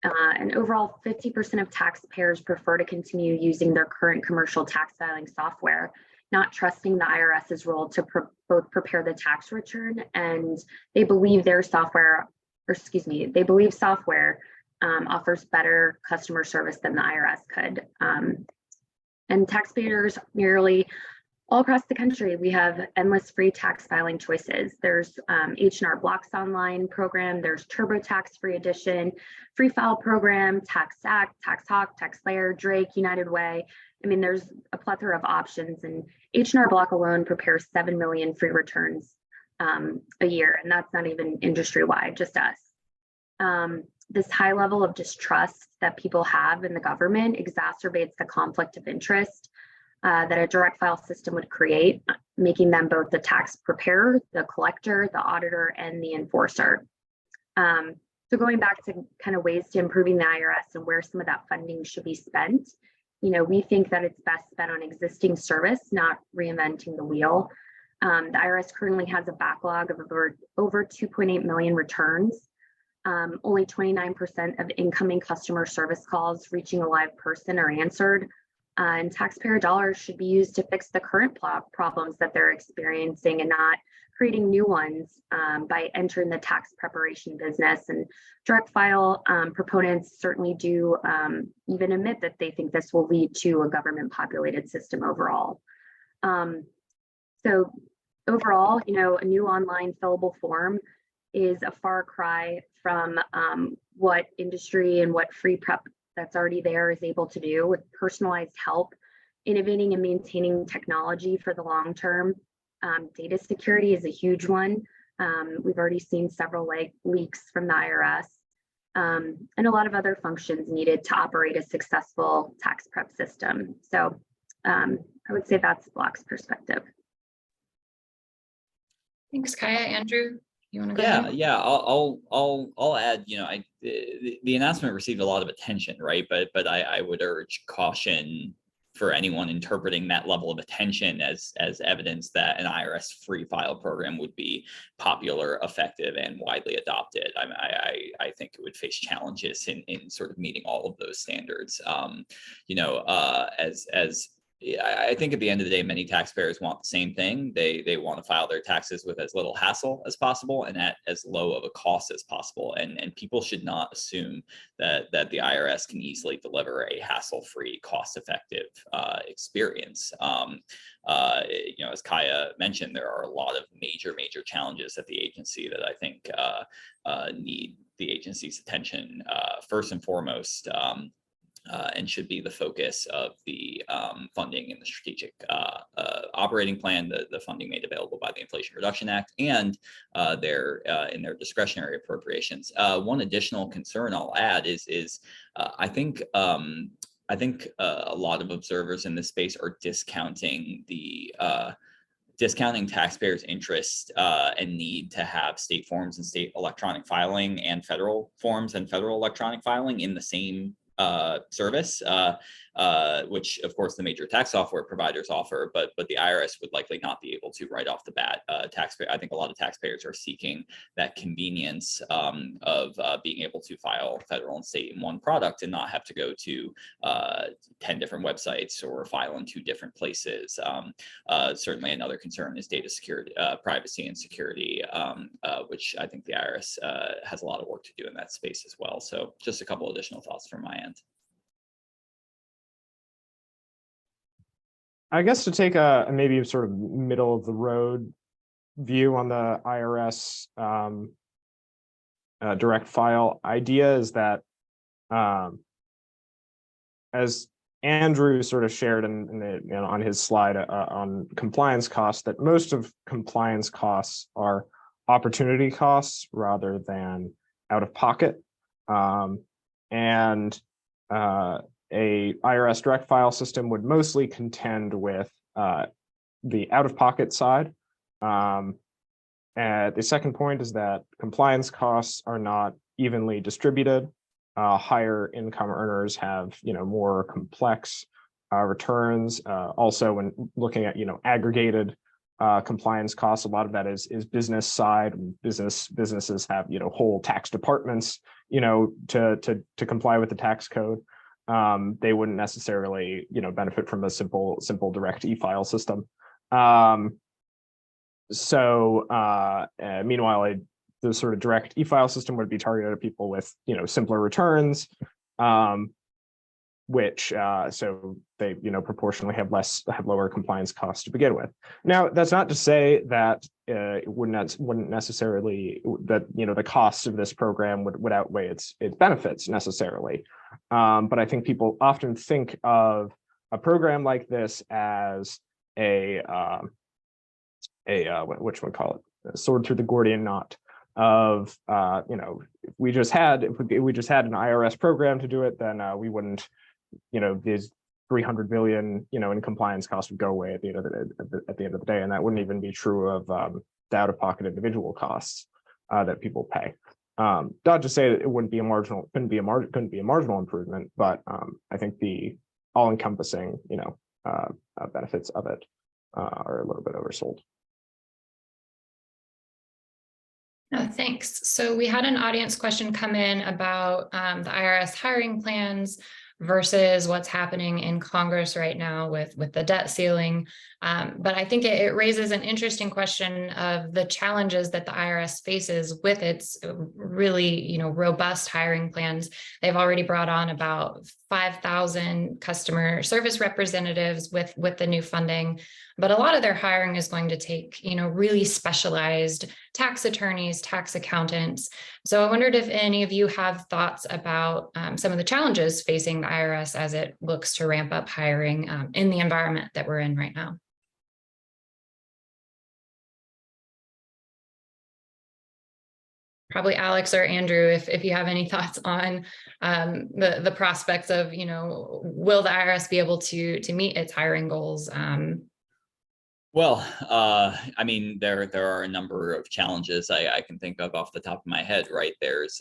And overall, 50% of taxpayers prefer to continue using their current commercial tax filing software, not trusting the IRS's role to both prepare the tax return, and they believe their software, they believe software offers better customer service than the IRS could. And taxpayers nearly all across the country, we have endless free tax filing choices. There's H&R Block's online program, there's TurboTax Free Edition, Free File Program, TaxAct, TaxHawk, taxpayer, Drake, United Way. I mean, there's a plethora of options, and H&R Block alone prepares 7 million free returns a year, and that's not even industry-wide, just us. This high level of distrust that people have in the government exacerbates the conflict of interest that a direct file system would create, making them both the tax preparer, the collector, the auditor, and the enforcer. So going back to kind of ways to improving the IRS and where some of that funding should be spent, we think that it's best spent on existing service, not reinventing the wheel. The IRS currently has a backlog of over 2.8 million returns. Only 29% of incoming customer service calls reaching a live person are answered. And taxpayer dollars should be used to fix the current problems that they're experiencing and not creating new ones by entering the tax preparation business. And direct file proponents certainly do even admit that they think this will lead to a government populated system overall. So overall, a new online fillable form is a far cry from what industry and what free prep that's already there is able to do with personalized help, innovating and maintaining technology for the long term. Data security is a huge one. We've already seen several leaks from the IRS and a lot of other functions needed to operate a successful tax prep system. So I would say that's Block's perspective. Thanks, Kaya. Andrew, you want to go ahead? Yeah. I'll add. The announcement received a lot of attention, right? But I would urge caution for anyone interpreting that level of attention as evidence that an IRS free file program would be popular, effective, and widely adopted. I think it would face challenges in sort of meeting all of those standards. I think at the end of the day, many taxpayers want the same thing. They want to file their taxes with as little hassle as possible and at as low of a cost as possible. And people should not assume that the IRS can easily deliver a hassle-free, cost-effective experience. As Kaya mentioned, there are a lot of major challenges at the agency that I think need the agency's attention first and foremost. And should be the focus of the funding in the strategic operating plan, the funding made available by the Inflation Reduction Act, and in their discretionary appropriations. One additional concern I'll add is I think a lot of observers in this space are discounting taxpayers' interest and need to have state forms and state electronic filing and federal forms and federal electronic filing in the same service, which of course the major tax software providers offer, but the IRS would likely not be able to right off the bat. I think a lot of taxpayers are seeking that convenience of being able to file federal and state in one product and not have to go to 10 different websites or file in 2 different places. Certainly another concern is data security, privacy and security, which I think the IRS has a lot of work to do in that space as well. So just a couple additional thoughts from my end. I guess to take a maybe sort of middle of the road view on the IRS direct file idea is that, as Andrew sort of shared on his slide on compliance costs, that most of compliance costs are opportunity costs rather than out of pocket. And a IRS direct file system would mostly contend with the out-of-pocket side. And the second point is that compliance costs are not evenly distributed. Higher income earners have, more complex returns. Also, when looking at, aggregated compliance costs, a lot of that is business side. Businesses have, whole tax departments, to comply with the tax code. They wouldn't necessarily, benefit from a simple direct e-file system. Meanwhile, the sort of direct e-file system would be targeted at people with, simpler returns, which so they, proportionally have lower compliance costs to begin with. Now, that's not to say that it wouldn't necessarily that, the costs of this program would outweigh its benefits necessarily. But I think people often think of a program like this as a sword through the Gordian knot of, if we just had an IRS program to do it, then we wouldn't, these 300 billion, in compliance costs would go away at the end of the day, and that wouldn't even be true of the out-of-pocket individual costs that people pay. Not to say that it couldn't be a marginal improvement, but I think the all-encompassing, benefits of it are a little bit oversold. Thanks. So we had an audience question come in about the IRS hiring plans versus what's happening in Congress right now with the debt ceiling. But I think it raises an interesting question of the challenges that the IRS faces with its really, robust hiring plans. They've already brought on about 5,000 customer service representatives with the new funding. But a lot of their hiring is going to take, really specialized tax attorneys, tax accountants. So I wondered if any of you have thoughts about some of the challenges facing the IRS as it looks to ramp up hiring in the environment that we're in right now. Probably Alex or Andrew, if you have any thoughts on the prospects of, will the IRS be able to meet its hiring goals? Well, I mean, there are a number of challenges I can think of off the top of my head, right? There's,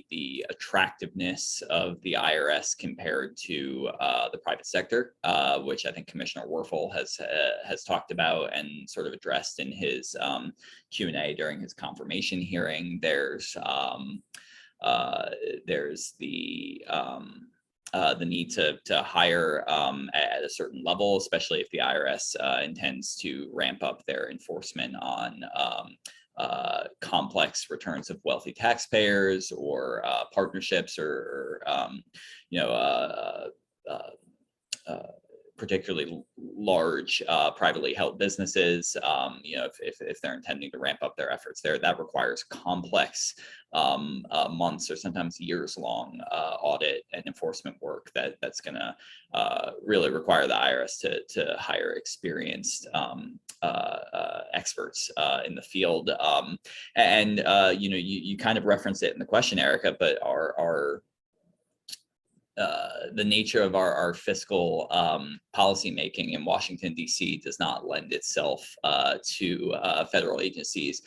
the attractiveness of the IRS compared to the private sector, which I think Commissioner Werfel has talked about and sort of addressed in his Q&A during his confirmation hearing. There's the need to hire at a certain level, especially if the IRS intends to ramp up their enforcement on complex returns of wealthy taxpayers or partnerships or particularly large privately held businesses. If they're intending to ramp up their efforts there, that requires complex months or sometimes years long audit and enforcement work that's going to really require the IRS to hire experienced experts in the field. You kind of referenced it in the question, Erica, but the nature of our fiscal policy making in Washington, D.C. does not lend itself to federal agencies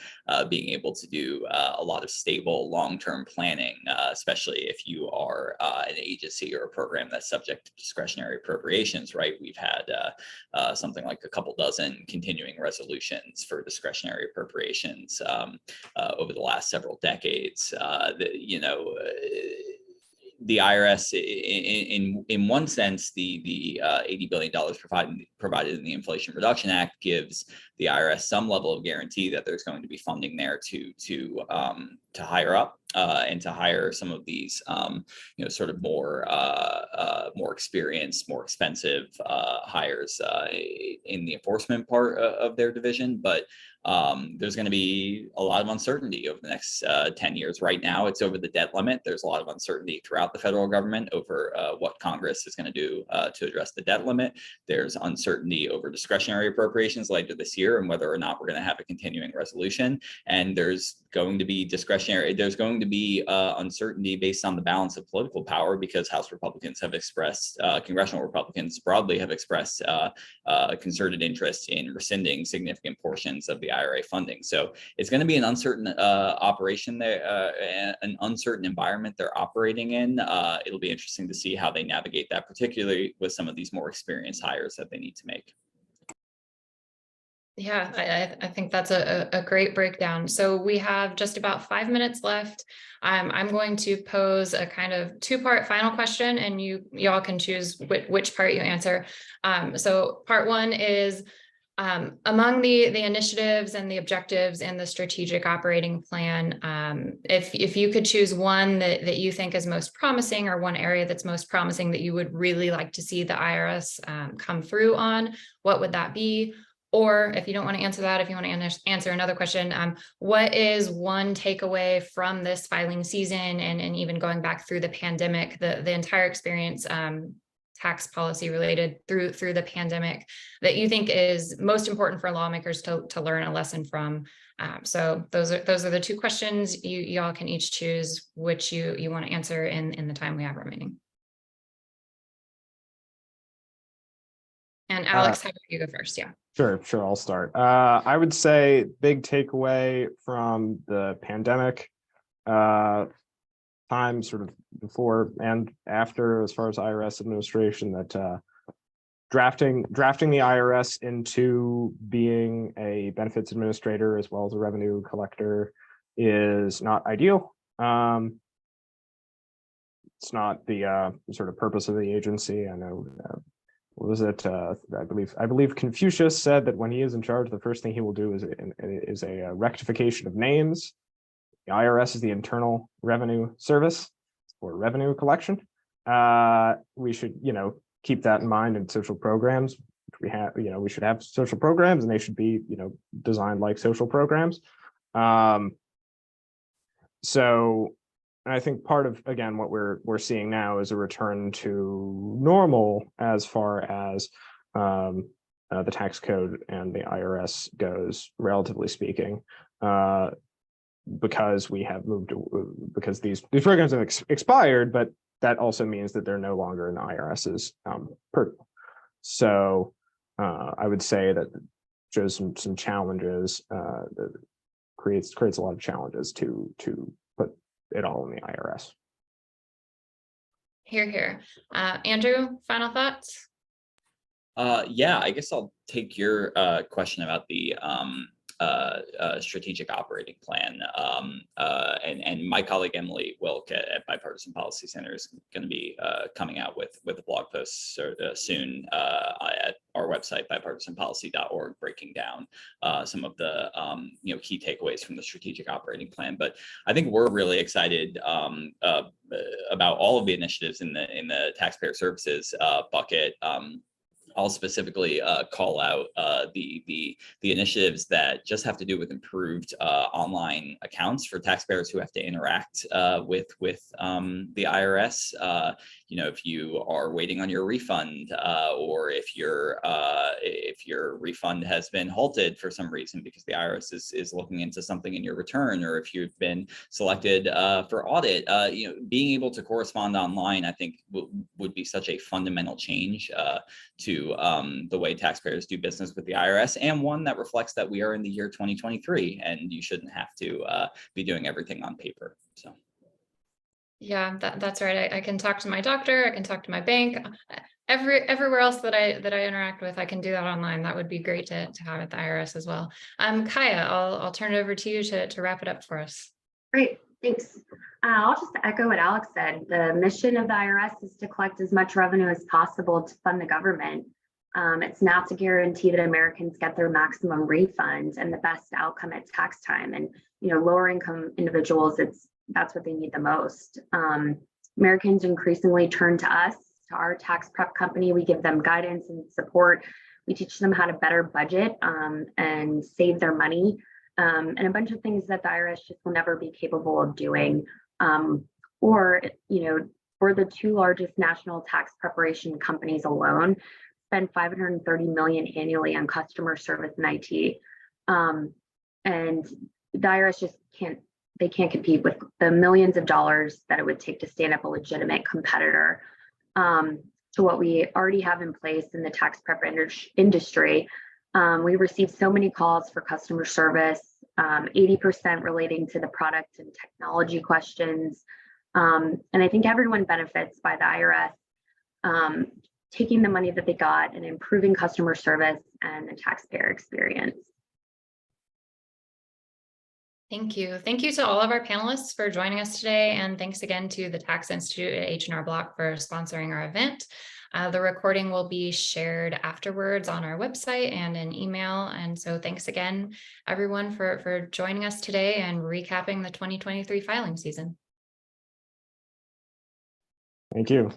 being able to do a lot of stable long-term planning, especially if you are an agency or a program that's subject to discretionary appropriations, right? We've had something like a couple dozen continuing resolutions for discretionary appropriations over the last several decades. The IRS, in one sense, the $80 billion provided in the Inflation Reduction Act gives the IRS some level of guarantee that there's going to be funding there to hire up and to hire some of these sort of more experienced, more expensive hires in the enforcement part of their division. But there's going to be a lot of uncertainty over the next 10 years. Right now, it's over the debt limit. There's a lot of uncertainty throughout the federal government over what Congress is going to do to address the debt limit. There's uncertainty over discretionary appropriations later this year and whether or not we're going to have a continuing resolution. And there's going to be uncertainty based on the balance of political power, because House Republicans have expressed, congressional Republicans broadly have expressed concerted interest in rescinding significant portions of the IRA funding. So it's going to be an uncertain operation there, an uncertain environment they're operating in. It'll be interesting to see how they navigate that, particularly with some of these more experienced hires that they need to make. Yeah, I think that's a great breakdown. So we have just about 5 minutes left. I'm going to pose a kind of two-part final question, and y'all can choose which part you answer. So part one is, among the initiatives and the objectives in the strategic operating plan, if you could choose one that you think is most promising, or one area that's most promising that you would really like to see the IRS come through on, what would that be? Or if you don't want to answer that, if you want to answer another question, what is one takeaway from this filing season and even going back through the pandemic, the entire experience, tax policy related through the pandemic, that you think is most important for lawmakers to learn a lesson from? So those are the two questions. Y'all can each choose which you want to answer in the time we have remaining. And Alex, how about you go first? Yeah. Sure, I'll start. I would say big takeaway from the pandemic time, sort of before and after, as far as IRS administration, that drafting the IRS into being a benefits administrator as well as a revenue collector is not ideal. It's not the sort of purpose of the agency. I know. What was it? I believe Confucius said that when he is in charge, the first thing he will do is a rectification of names. The IRS is the Internal Revenue Service for revenue collection. We should, keep that in mind in social programs. We have, we should have social programs, and they should be, designed like social programs. So. And I think part of, again, what we're seeing now is a return to normal as far as the tax code and the IRS goes, relatively speaking, because we have moved, because these programs have expired, but that also means that they're no longer in the IRS's purview. So I would say that shows some challenges, that creates a lot of challenges to put it all in the IRS. Here. Andrew, final thoughts? Yeah, I guess I'll take your question about the strategic operating plan. And my colleague Emily Wilk at Bipartisan Policy Center is going to be coming out with a blog post soon at our website, bipartisanpolicy.org, breaking down some of the key takeaways from the strategic operating plan. But I think we're really excited about all of the initiatives in the taxpayer services bucket. I'll specifically call out the initiatives that just have to do with improved online accounts for taxpayers who have to interact with the IRS. You know, if you are waiting on your refund, or if your refund has been halted for some reason because the IRS is looking into something in your return, or if you've been selected for audit, you know, being able to correspond online, I think would be such a fundamental change to the way taxpayers do business with the IRS, and one that reflects that we are in the year 2023 and you shouldn't have to be doing everything on paper. So. Yeah, that's right. I can talk to my doctor, I can talk to my bank, everywhere else that I interact with, I can do that online. That would be great to have at the IRS as well. Kaya, I'll turn it over to you to wrap it up for us. Great, thanks. I'll just echo what Alex said. The mission of the IRS is to collect as much revenue as possible to fund the government. It's not to guarantee that Americans get their maximum refunds and the best outcome at tax time. And, you know, lower income individuals, that's what they need the most. Americans increasingly turn to us, to our tax prep company. We give them guidance and support. We teach them how to better budget and save their money, and a bunch of things that the IRS just will never be capable of doing. Or, you know, for the two largest national tax preparation companies alone, spend $530 million annually on customer service and IT. And the IRS just can't compete with the millions of dollars that it would take to stand up a legitimate competitor to what we already have in place in the tax prep industry. We receive so many calls for customer service, 80% relating to the product and technology questions. And I think everyone benefits by the IRS taking the money that they got and improving customer service and the taxpayer experience. Thank you. Thank you to all of our panelists for joining us today. And thanks again to the Tax Institute at H&R Block for sponsoring our event. The recording will be shared afterwards on our website and in email. And so thanks again, everyone, for joining us today and recapping the 2023 filing season. Thank you.